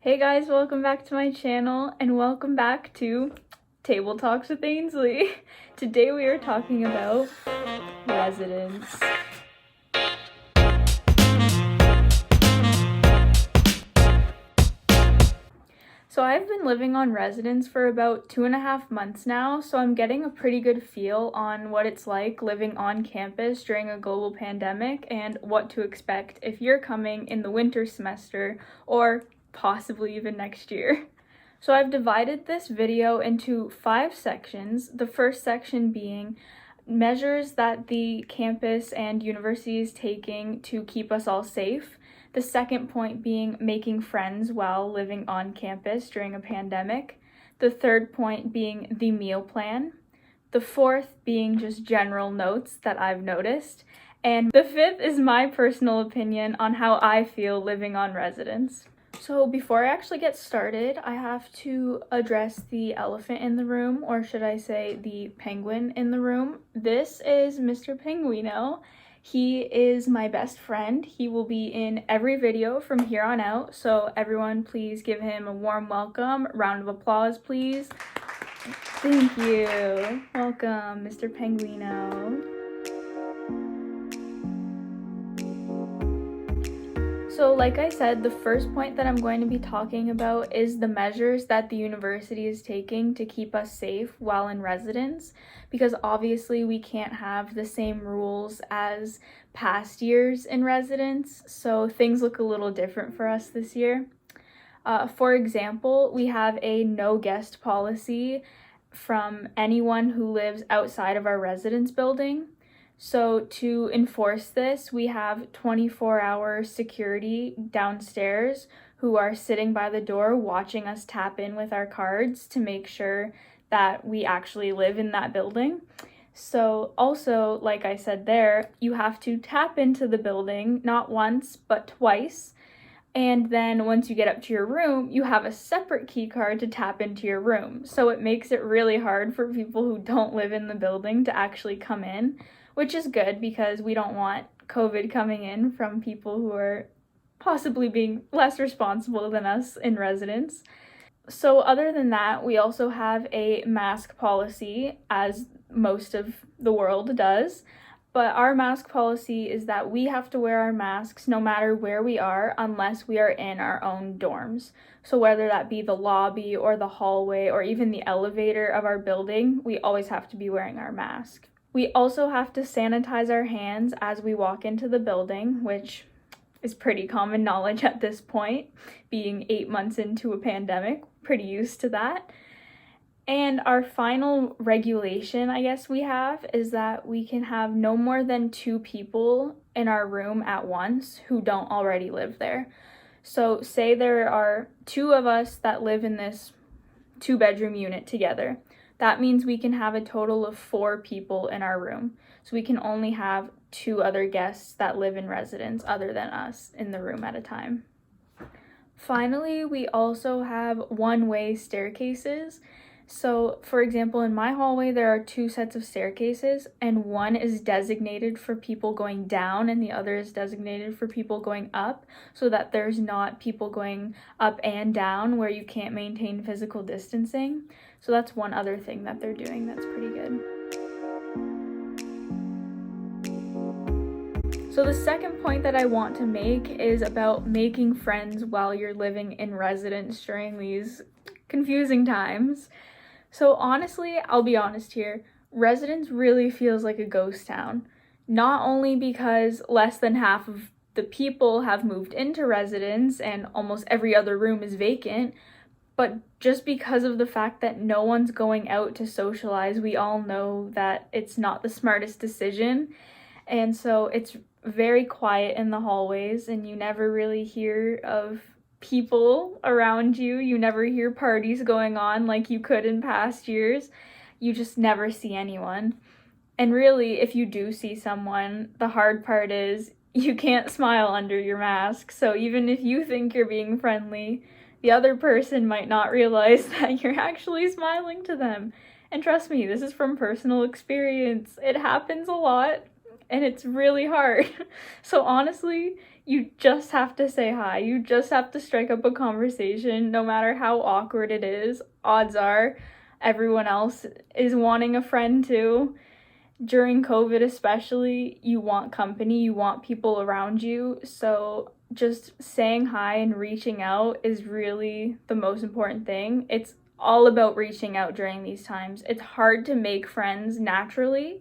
Hey guys, welcome back to my channel and welcome back to Table Talks with Ainsley. Today we are talking about residence. So I've been living on residence for about 2.5 months now, so I'm getting a pretty good feel on what it's like living on campus during a global pandemic and what to expect if you're coming in the winter semester or possibly even next year. So I've divided this video into 5 sections, the first section being measures that the campus and university is taking to keep us all safe. The second point being making friends while living on campus during a pandemic. The third point being the meal plan. The fourth being just general notes that I've noticed. And the fifth is my personal opinion on how I feel living on residence. So before I actually get started, I have to address the elephant in the room, or should I say the penguin in the room. This is Mr. Penguino. He is my best friend. He will be in every video from here on out, so everyone please give him a warm welcome. Round of applause, please. Thank you. Welcome, Mr. Penguino. So like I said, the first point that I'm going to be talking about is the measures that the university is taking to keep us safe while in residence, because obviously we can't have the same rules as past years in residence, so things look a little different for us this year. For example, we have a no guest policy from anyone who lives outside of our residence building. So to enforce this, we have 24-hour security downstairs who are sitting by the door watching us tap in with our cards to make sure that we actually live in that building. So also, like I said there, you have to tap into the building not once, but twice. And then once you get up to your room, you have a separate key card to tap into your room. So it makes it really hard for people who don't live in the building to actually come in, which is good because we don't want COVID coming in from people who are possibly being less responsible than us in residence. So other than that, we also have a mask policy, as most of the world does. But our mask policy is that we have to wear our masks no matter where we are unless we are in our own dorms. So whether that be the lobby or the hallway or even the elevator of our building, we always have to be wearing our mask. We also have to sanitize our hands as we walk into the building, which is pretty common knowledge at this point, being 8 months into a pandemic, pretty used to that. And our final regulation, I guess we have, is that we can have no more than 2 people in our room at once who don't already live there. So say there are 2 of us that live in this 2-bedroom unit together. That means we can have a total of 4 people in our room. So we can only have 2 other guests that live in residence other than us in the room at a time. Finally, we also have one-way staircases. So, for example, in my hallway, there are 2 sets of staircases, and one is designated for people going down and the other is designated for people going up, so that there's not people going up and down where you can't maintain physical distancing. So that's one other thing that they're doing that's pretty good. So the second point that I want to make is about making friends while you're living in residence during these confusing times. So honestly, I'll be honest here, residence really feels like a ghost town. Not only because less than half of the people have moved into residence and almost every other room is vacant, but just because of the fact that no one's going out to socialize. We all know that it's not the smartest decision, and so it's very quiet in the hallways and you never really hear of people around you. You never hear parties going on like you could in past years. You just never see anyone. And really, if you do see someone, the hard part is you can't smile under your mask. So even if you think you're being friendly, the other person might not realize that you're actually smiling to them. And trust me, this is from personal experience. It happens a lot and it's really hard. So honestly, You just have to say hi. You just have to strike up a conversation, no matter how awkward it is. Odds are everyone else is wanting a friend too. During COVID especially, you want company, you want people around you. So just saying hi and reaching out is really the most important thing. It's all about reaching out during these times. It's hard to make friends naturally.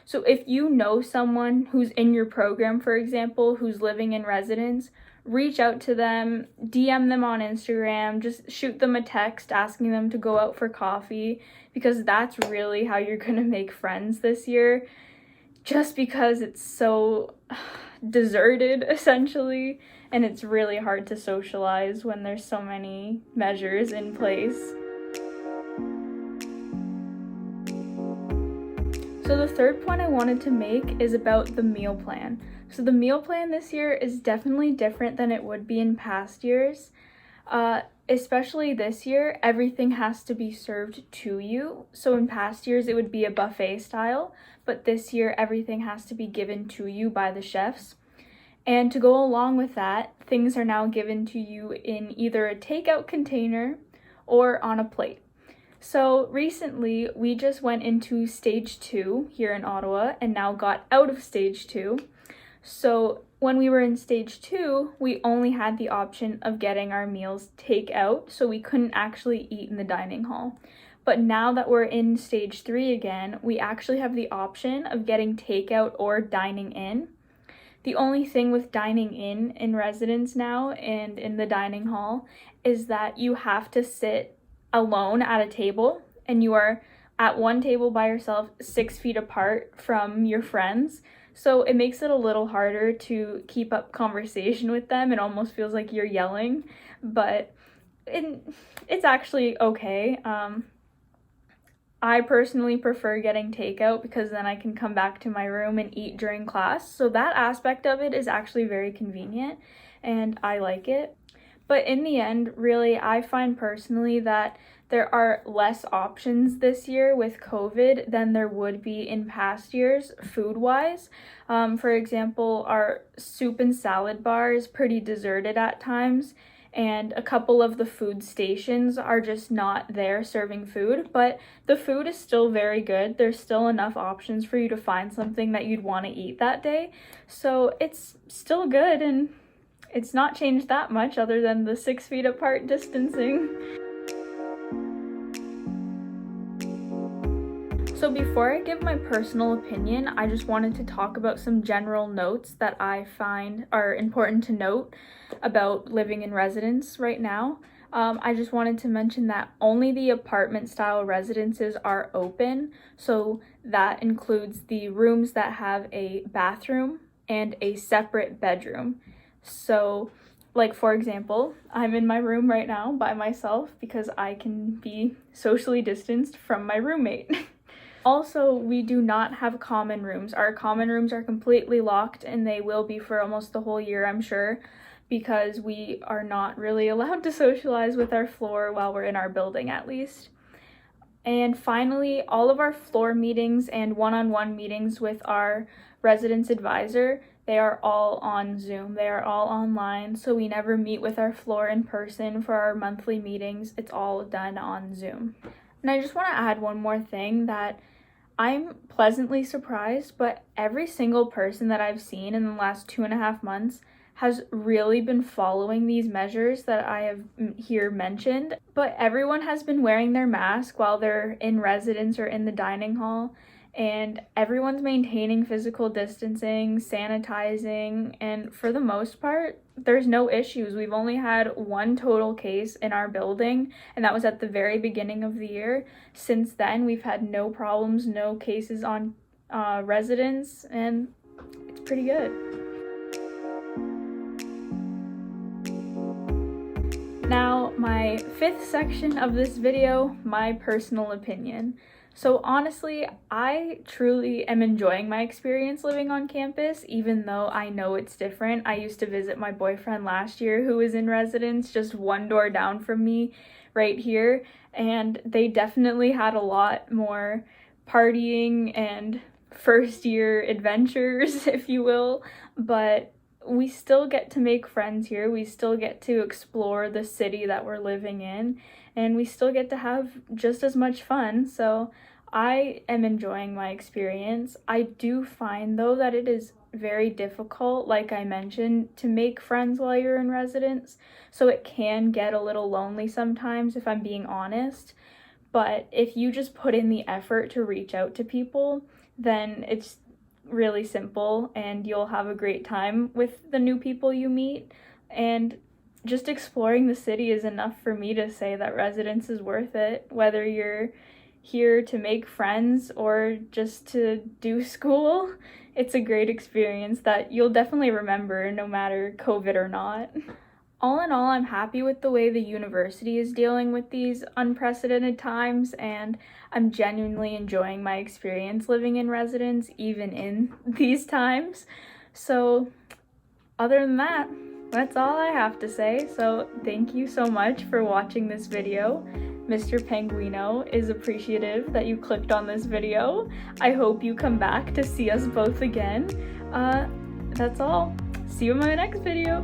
So if you know someone who's in your program, for example, who's living in residence, reach out to them, DM them on Instagram, just shoot them a text asking them to go out for coffee, because that's really how you're gonna make friends this year, just because it's so deserted essentially, and it's really hard to socialize when there's so many measures in place. So the third point I wanted to make is about the meal plan. So the meal plan this year is definitely different than it would be in past years. Especially this year, everything has to be served to you. So in past years, it would be a buffet style, but this year, everything has to be given to you by the chefs. And to go along with that, things are now given to you in either a takeout container or on a plate. So recently, we just went into stage 2 here in Ottawa and now got out of stage 2. So when we were in stage 2, we only had the option of getting our meals takeout, so we couldn't actually eat in the dining hall. But now that we're in stage 3 again, we actually have the option of getting takeout or dining in. The only thing with dining in residence now and in the dining hall is that you have to sit alone at a table, and you are at one table by yourself 6 feet apart from your friends. So it makes it a little harder to keep up conversation with them. It almost feels like you're yelling, but it's actually okay. I personally prefer getting takeout because then I can come back to my room and eat during class. So that aspect of it is actually very convenient and I like it. But in the end, really, I find personally that there are less options this year with COVID than there would be in past years, food-wise. For example, our soup and salad bar is pretty deserted at times, and a couple of the food stations are just not there serving food, but the food is still very good. There's still enough options for you to find something that you'd want to eat that day. So it's still good, and it's not changed that much other than the 6 feet apart distancing. So before I give my personal opinion, I just wanted to talk about some general notes that I find are important to note about living in residence right now. I just wanted to mention that only the apartment style residences are open. So that includes the rooms that have a bathroom and a separate bedroom. So, like, for example, I'm in my room right now by myself because I can be socially distanced from my roommate. Also, we do not have common rooms. Our common rooms are completely locked, and they will be for almost the whole year, I'm sure, because we are not really allowed to socialize with our floor while we're in our building, at least. And finally, all of our floor meetings and one-on-one meetings with our residence advisor, they are all on Zoom. They are all online, so we never meet with our floor in person for our monthly meetings. It's all done on Zoom. And I just want to add one more thing, that I'm pleasantly surprised, but every single person that I've seen in the last 2.5 months has really been following these measures that I have here mentioned. But everyone has been wearing their mask while they're in residence or in the dining hall, and everyone's maintaining physical distancing, sanitizing, and for the most part, there's no issues. We've only had one total case in our building, and that was at the very beginning of the year. Since then, we've had no problems, no cases on residents, and it's pretty good. Now, my fifth section of this video, my personal opinion. So honestly, I truly am enjoying my experience living on campus, even though I know it's different. I used to visit my boyfriend last year who was in residence just one door down from me right here, and they definitely had a lot more partying and first year adventures, if you will, but we still get to make friends here. We still get to explore the city that we're living in, and we still get to have just as much fun. So I am enjoying my experience. I do find, though, that it is very difficult, like I mentioned, to make friends while you're in residence. So it can get a little lonely sometimes, if I'm being honest. But if you just put in the effort to reach out to people, then it's really simple and you'll have a great time with the new people you meet. And just exploring the city is enough for me to say that residence is worth it, whether you're here to make friends or just to do school. It's a great experience that you'll definitely remember no matter COVID or not. All in all, I'm happy with the way the university is dealing with these unprecedented times, and I'm genuinely enjoying my experience living in residence, even in these times. So, other than that, that's all I have to say. So, thank you so much for watching this video. Mr. Penguino is appreciative that you clicked on this video. I hope you come back to see us both again. That's all. See you in my next video.